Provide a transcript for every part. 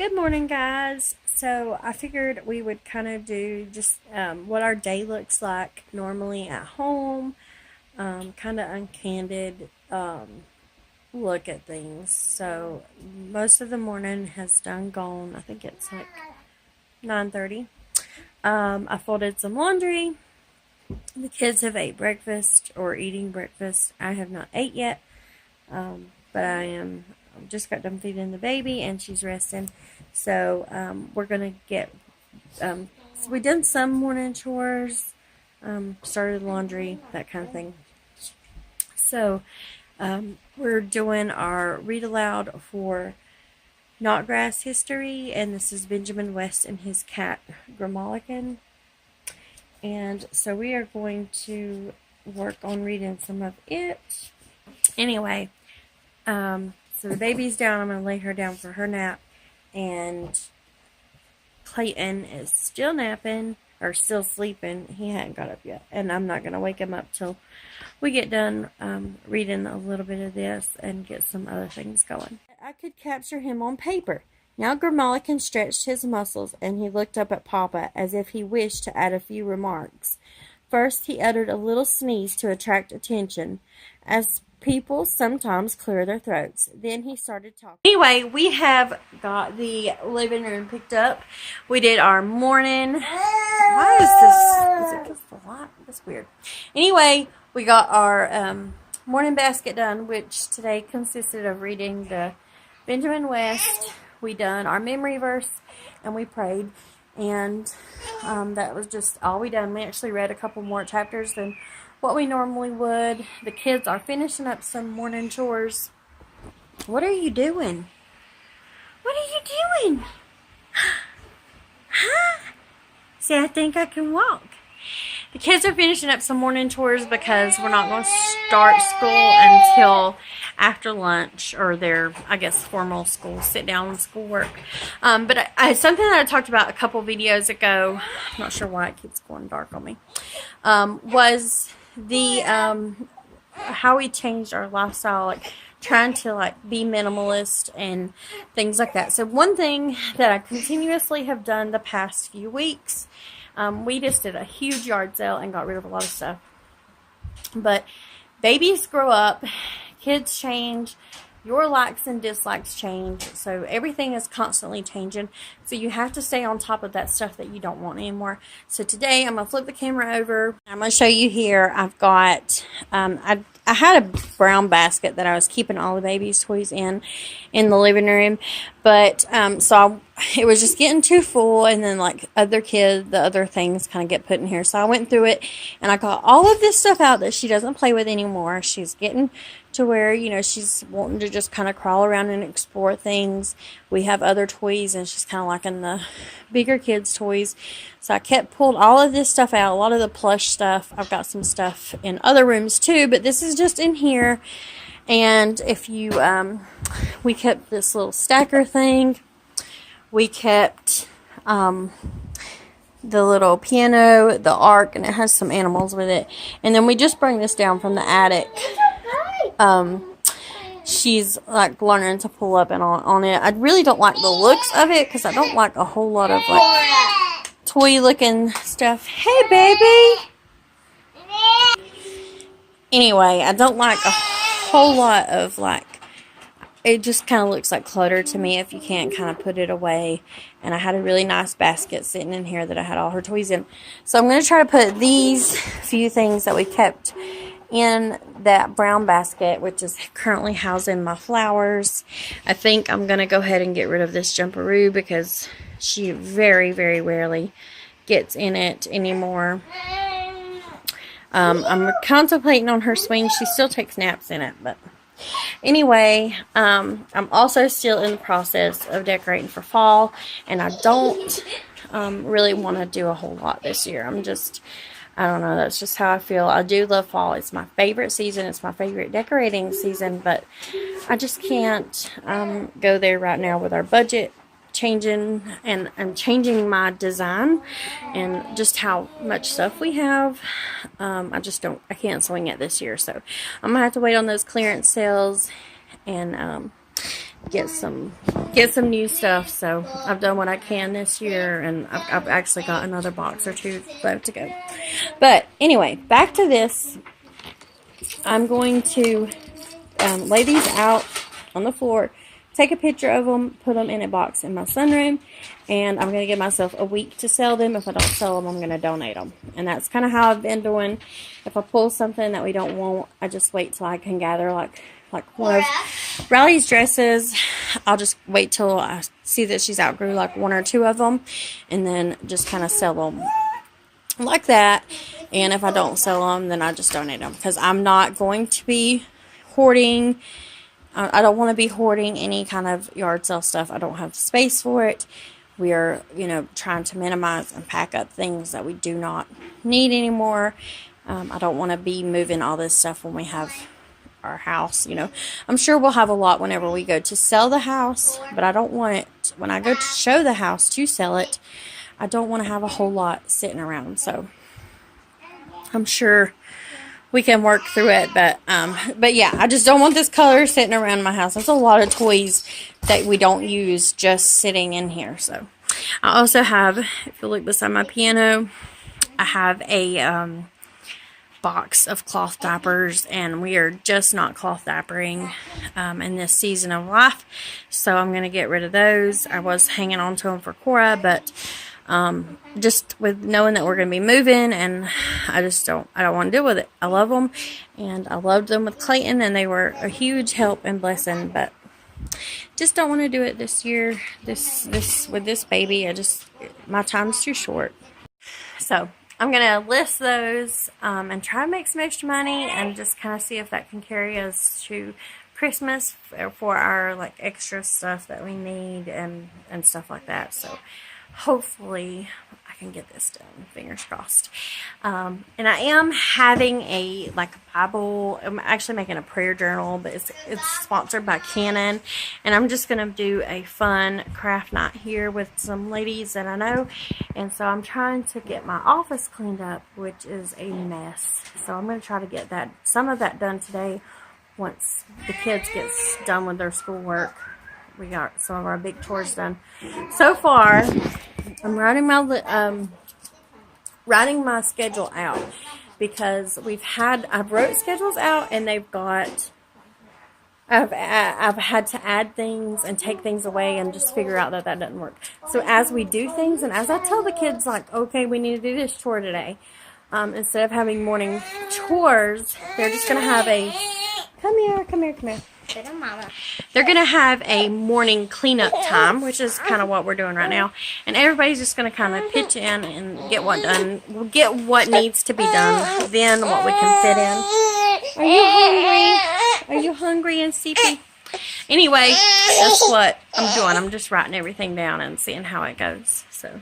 Good morning, guys. So I figured we would kind of do just what our day looks like normally at home, kind of uncandid look at things. So most of the morning has done gone. I think it's like 9:30. I folded some laundry. The kids have ate breakfast or eating breakfast. I have not ate yet, but I am. Just got done feeding the baby and she's resting. So we're gonna get. So we done some morning chores, started laundry, that kind of thing. So we're doing our read aloud for Knotgrass history, and this is Benjamin West and his cat Grimalkin. And so we are going to work on reading some of it. Anyway, so the baby's down. I'm going to lay her down for her nap. And Clayton is still napping, or still sleeping. He hadn't got up yet. And I'm not going to wake him up till we get done reading a little bit of this and get some other things going. I could capture him on paper. Now Grimalkin stretched his muscles, and he looked up at Papa as if he wished to add a few remarks. First, he uttered a little sneeze to attract attention, as people sometimes clear their throats. Then he started talking. Anyway, we have got the living room picked up. We did our morning. Why is this? Is it because the light? That's weird. Anyway, we got our morning basket done, which today consisted of reading the Benjamin West. We done our memory verse, and we prayed, and that was just all we done. We actually read a couple more chapters than what we normally would. The kids are finishing up some morning chores. What are you doing? What are you doing? Huh? See, I think I can walk. The kids are finishing up some morning chores because we're not going to start school until after lunch, or their, I guess, formal school, sit-down schoolwork. But something that I talked about a couple videos ago, I'm not sure why it keeps going dark on me, was the how we changed our lifestyle, like trying to be minimalist and things like that. So one thing that I continuously have done the past few weeks, we just did a huge yard sale and got rid of a lot of stuff. But babies grow up, kids change, your likes and dislikes change, so everything is constantly changing. So you have to stay on top of that stuff that you don't want anymore. So today I'm going to flip the camera over. I'm going to show you here. I've got, I had a brown basket that I was keeping all the baby's toys in the living room. But, it was just getting too full, and then the other things kind of get put in here. So I went through it, and I got all of this stuff out that she doesn't play with anymore. She's getting to where, she's wanting to just kind of crawl around and explore things. We have other toys, and she's kind of liking the bigger kids' toys. So I pulled all of this stuff out, a lot of the plush stuff. I've got some stuff in other rooms too, but this is just in here. And if you, we kept this little stacker thing. We kept the little piano, the ark, and it has some animals with it. And then we just bring this down from the attic. She's learning to pull up and on it. I really don't like the looks of it because I don't like a whole lot of toy looking stuff. Hey, baby. Anyway, I don't like a whole lot of it just kind of looks like clutter to me if you can't kind of put it away. And I had a really nice basket sitting in here that I had all her toys in. So I'm going to try to put these few things that we kept in that brown basket, which is currently housing my flowers. I think I'm going to go ahead and get rid of this jumperoo because she very, very rarely gets in it anymore. I'm contemplating on her swing. She still takes naps in it, but anyway, I'm also still in the process of decorating for fall, and I don't really want to do a whole lot this year. I don't know, that's just how I feel. I do love fall. It's my favorite season. It's my favorite decorating season, but I just can't go there right now with our budget changing, and I'm changing my design and just how much stuff we have. I can't swing it this year, so I'm gonna have to wait on those clearance sales and get some new stuff. So I've done what I can this year, and I've actually got another box or two left to go. But anyway, back to this. I'm going to lay these out on the floor, take a picture of them, put them in a box in my sunroom, and I'm going to give myself a week to sell them. If I don't sell them, I'm going to donate them. And that's kind of how I've been doing. If I pull something that we don't want, I just wait till I can gather like one of Riley's dresses. I'll just wait till I see that she's outgrew like one or two of them, and then just kind of sell them like that. And if I don't sell them, then I just donate them, because I'm not going to be hoarding. I don't want to be hoarding any kind of yard sale stuff. I don't have space for it. We are, trying to minimize and pack up things that we do not need anymore. I don't want to be moving all this stuff when we have our house. I'm sure we'll have a lot whenever we go to sell the house, but I don't want it when I go to show the house to sell it. I don't want to have a whole lot sitting around. So I'm sure we can work through it, but yeah, I just don't want this color sitting around my house. There's a lot of toys that we don't use just sitting in here. So I also have, if you look beside my piano, I have a box of cloth diapers, and we are just not cloth diapering in this season of life, so I'm going to get rid of those. I was hanging on to them for Cora, but just with knowing that we're going to be moving, and I don't want to deal with it. I love them, and I loved them with Clayton, and they were a huge help and blessing, but just don't want to do it this year, with this baby. My time's too short. So I'm going to list those and try to make some extra money, and just kind of see if that can carry us to Christmas for our extra stuff that we need and stuff like that. So hopefully I can get this done. Fingers crossed. And I am having a Bible. I'm actually making a prayer journal, but it's sponsored by Canon, and I'm just gonna do a fun craft night here with some ladies that I know. And so I'm trying to get my office cleaned up, which is a mess. So I'm gonna try to get some of that done today. Once the kids get done with their schoolwork, we got some of our big chores done. So far, I'm writing my schedule out, because I've wrote schedules out, and I've had to add things and take things away and just figure out that doesn't work. So as we do things, and as I tell the kids, okay, we need to do this chore today, instead of having morning chores, they're just going to have come here. They're going to have a morning cleanup time, which is kind of what we're doing right now. And everybody's just going to kind of pitch in and get what done. We'll get what needs to be done, then what we can fit in. Are you hungry? Are you hungry and sleepy? Anyway, that's what I'm doing. I'm just writing everything down and seeing how it goes. So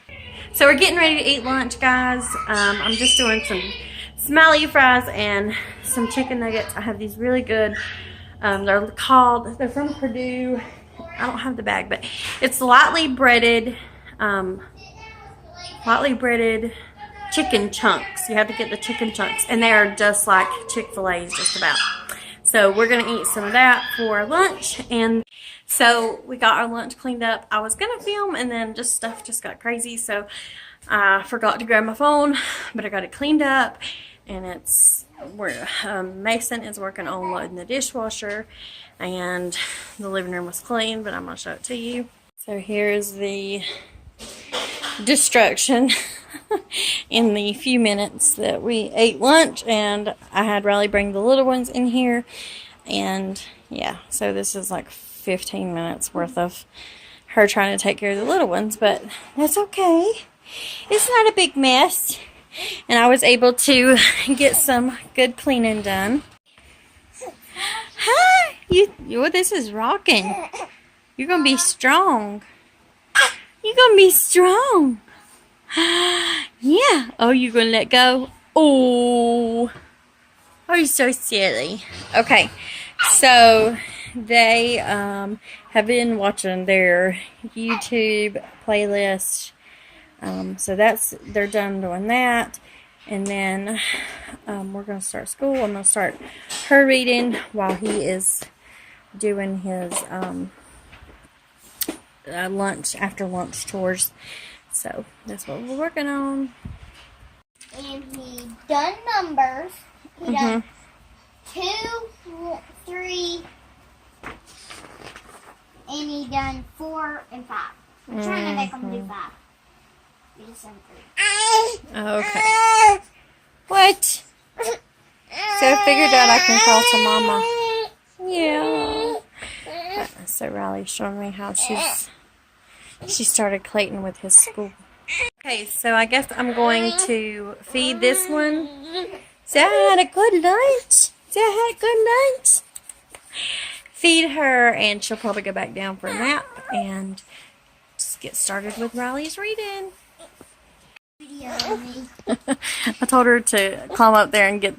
we're getting ready to eat lunch, guys. I'm just doing some smiley fries and some chicken nuggets. I have these really good, they're from Purdue. I don't have the bag, but it's lightly breaded chicken chunks. You have to get the chicken chunks, and they are just like Chick-fil-A's, just about. So we're going to eat some of that for lunch. And so we got our lunch cleaned up. I was going to film, and then stuff just got crazy. So I forgot to grab my phone, but I got it cleaned up. And Mason is working on loading the dishwasher, and the living room was clean, but I'm going to show it to you. So here's the destruction in the few minutes that we ate lunch, and I had Riley bring the little ones in here, and yeah, so this is 15 minutes worth of her trying to take care of the little ones, but that's okay. It's not a big mess. And I was able to get some good cleaning done. Hi! This is rocking. You're going to be strong. You're going to be strong. Yeah. Oh, you're going to let go? Oh, you're so silly. Okay. So, they have been watching their YouTube playlist. So they're done doing that, and then we're going to start school. I'm going to start her reading while he is doing his after lunch chores. So that's what we're working on. And he done numbers. He done 2, 3, and he done 4 and 5. I'm trying to make him do 5. He just done 3. Okay. What? So I figured out I can call to Mama. Yeah. So Riley's showing me how she started Clayton with his school. Okay, so I guess I'm going to feed this one. Say I had a good lunch. Say I had a good lunch. Feed her, and she'll probably go back down for a nap and just get started with Riley's reading. I told her to climb up there and get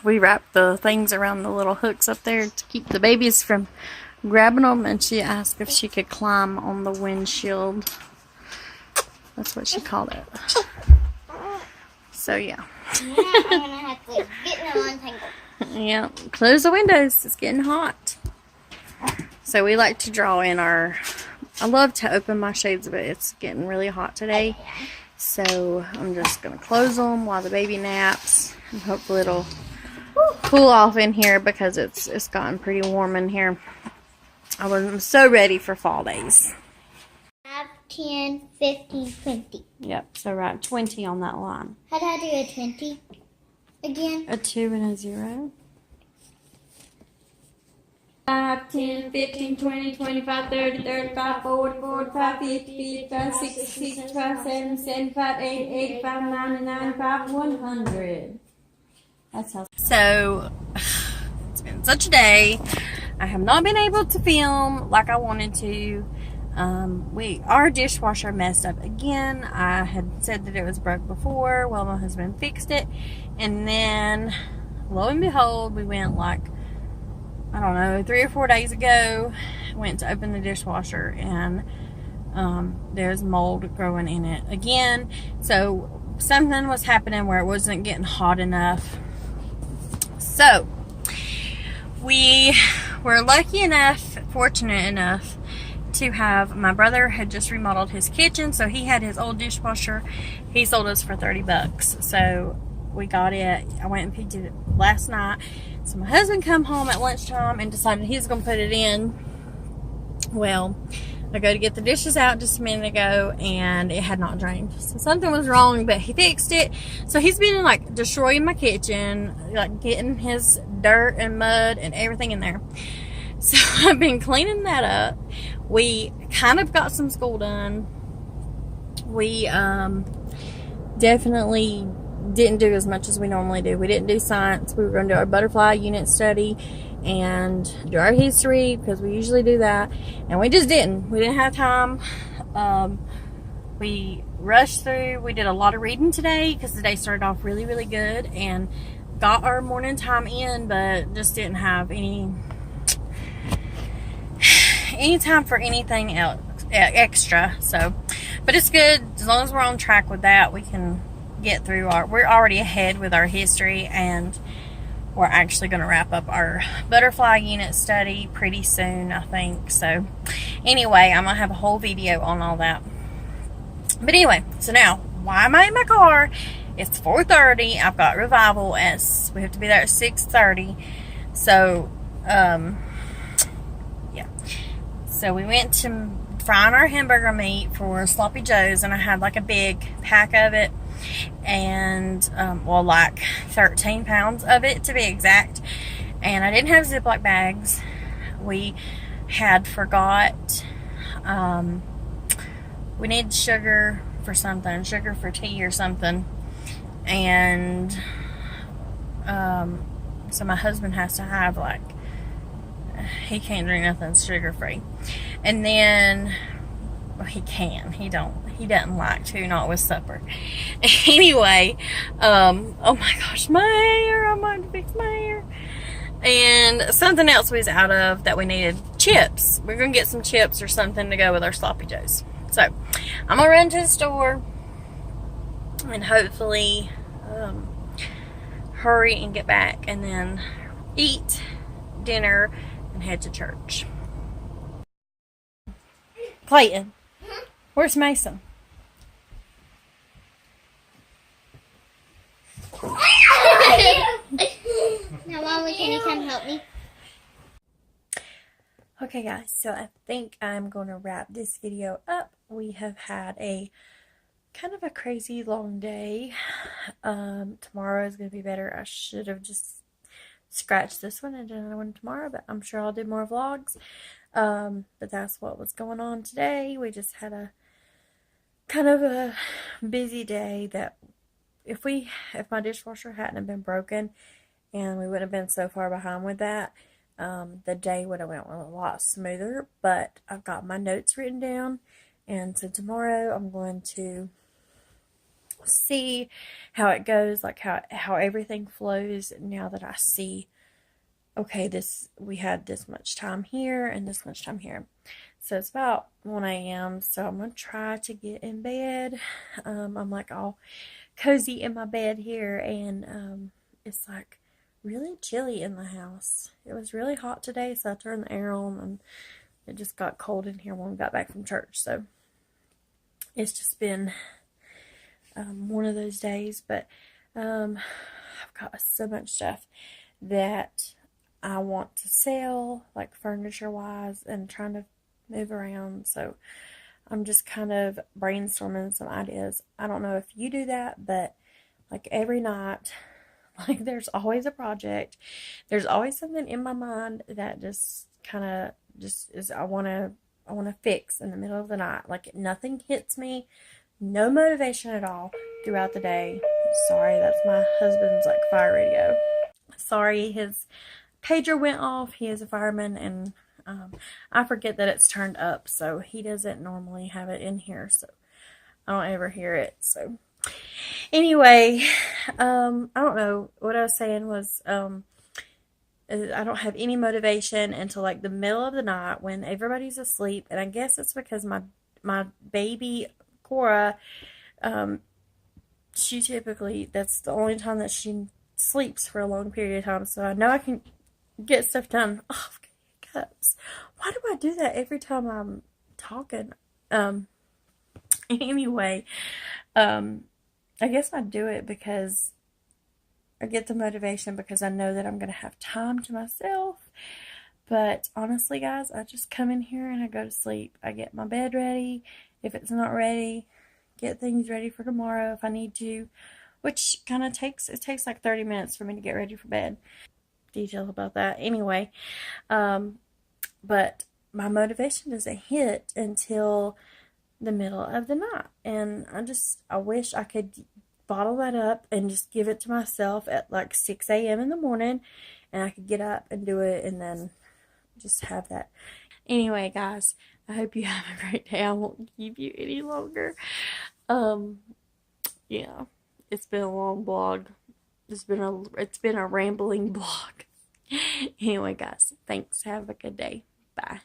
we wrap the things around the little hooks up there to keep the babies from grabbing them, and she asked if she could climb on the windshield. That's what she called it. So yeah. Yeah, I'm gonna have to get them untangled. Yeah, close the windows. It's getting hot. So we like to draw in I love to open my shades, but it's getting really hot today. So I'm just going to close them while the baby naps. And hopefully it'll cool off in here because it's gotten pretty warm in here. I'm so ready for fall days. 5, 10, 15, 20. Yep, so write 20 on that line. How do I do a 20 again? A 2 and a 0. 5, 10, 15, 20, 25, 30, 35, 40, 45, 50, 55, 60, 65, 70, 75, 80, 85, 90, 95, 100. That's how. So, it's been such a day. I have not been able to film like I wanted to. Our dishwasher messed up again. I had said that it was broke before. Well, my husband fixed it. And then, lo and behold, we went I don't know, 3 or 4 days ago, went to open the dishwasher, and there's mold growing in it again. So something was happening where it wasn't getting hot enough. So we were lucky enough, fortunate enough, to have, my brother had just remodeled his kitchen, so he had his old dishwasher. He sold us for $30. So we got it. I went and picked it last night. So my husband come home at lunchtime and decided he's going to put it in. Well, I go to get the dishes out just a minute ago, and it had not drained. So something was wrong, but he fixed it. So he's been destroying my kitchen, getting his dirt and mud and everything in there. So I've been cleaning that up. We kind of got some school done. We definitely didn't do as much as we normally do. We didn't do science. We were going to do our butterfly unit study and do our history because we usually do that, and we just didn't. We didn't have time. We rushed through. We did a lot of reading today because the day started off really, really good and got our morning time in, but just didn't have any time for anything else extra. So, but it's good as long as we're on track with that. We can get through we're already ahead with our history, and we're actually going to wrap up our butterfly unit study pretty soon, I think. So anyway, I'm going to have a whole video on all that. But anyway, so now, why am I in my car? It's 4:30. I've got revival we have to be there at 6:30. So yeah, so we went to frying our hamburger meat for Sloppy Joe's, and I had a big pack of it, and 13 pounds of it to be exact, and I didn't have Ziploc bags. We had forgot we need sugar for something, sugar for tea or something, and so my husband has to have he can't drink nothing sugar free, and then he doesn't like to, not with supper. Anyway, oh my gosh, my hair, I'm going to fix my hair. And something else we was out of that we needed, chips. We're going to get some chips or something to go with our Sloppy Joes. So, I'm going to run to the store and hopefully hurry and get back and then eat dinner and head to church. Clayton, where's Mason? Now, Mommy, can you come help me? Okay, guys, so I think I'm going to wrap this video up. We have had a kind of a crazy long day. Tomorrow is going to be better. I should have just scratched this one and done another one tomorrow, but I'm sure I'll do more vlogs. But that's what was going on today. We just had a kind of a busy day that if my dishwasher hadn't have been broken and we wouldn't have been so far behind with that, the day would have went a lot smoother. But I've got my notes written down, and so tomorrow I'm going to see how it goes, like how everything flows now that I see, okay, we had this much time here and this much time here. So it's about 1 a.m. So I'm going to try to get in bed. I'm like all cozy in my bed here, and it's like really chilly in the house. It was really hot today, so I turned the air on, and it just got cold in here when we got back from church. So it's just been one of those days, but I've got so much stuff that I want to sell, like furniture wise, and trying to move around. So I'm just kind of brainstorming some ideas. I don't know if you do that, but like every night, like there's always a project. There's always something in my mind that just kind of just is I want to fix in the middle of the night. Like nothing hits me. No motivation at all throughout the day. Sorry, that's my husband's like fire radio. Sorry, his pager went off. He is a fireman, and I forget that it's turned up, so he doesn't normally have it in here, so I don't ever hear it. So anyway, I don't know what I was saying was I don't have any motivation until like the middle of the night when everybody's asleep, and I guess it's because my baby Cora, she typically, that's the only time that she sleeps for a long period of time, so I know I can get stuff done. Oh, cups. Why do I do that every time I'm talking? Anyway, I guess I do it because I get the motivation because I know that I'm going to have time to myself. But honestly, guys, I just come in here and I go to sleep. I get my bed ready. If it's not ready, get things ready for tomorrow if I need to, which kind of takes like 30 minutes for me to get ready for bed. Detail about that. Anyway, but my motivation doesn't hit until the middle of the night, and I wish I could bottle that up and just give it to myself at like 6 a.m. in the morning, and I could get up and do it and then just have that. Anyway, guys, I hope you have a great day. I won't keep you any longer. Yeah, it's been a long vlog. It's been a rambling vlog. Anyway, guys, thanks. Have a good day. Bye.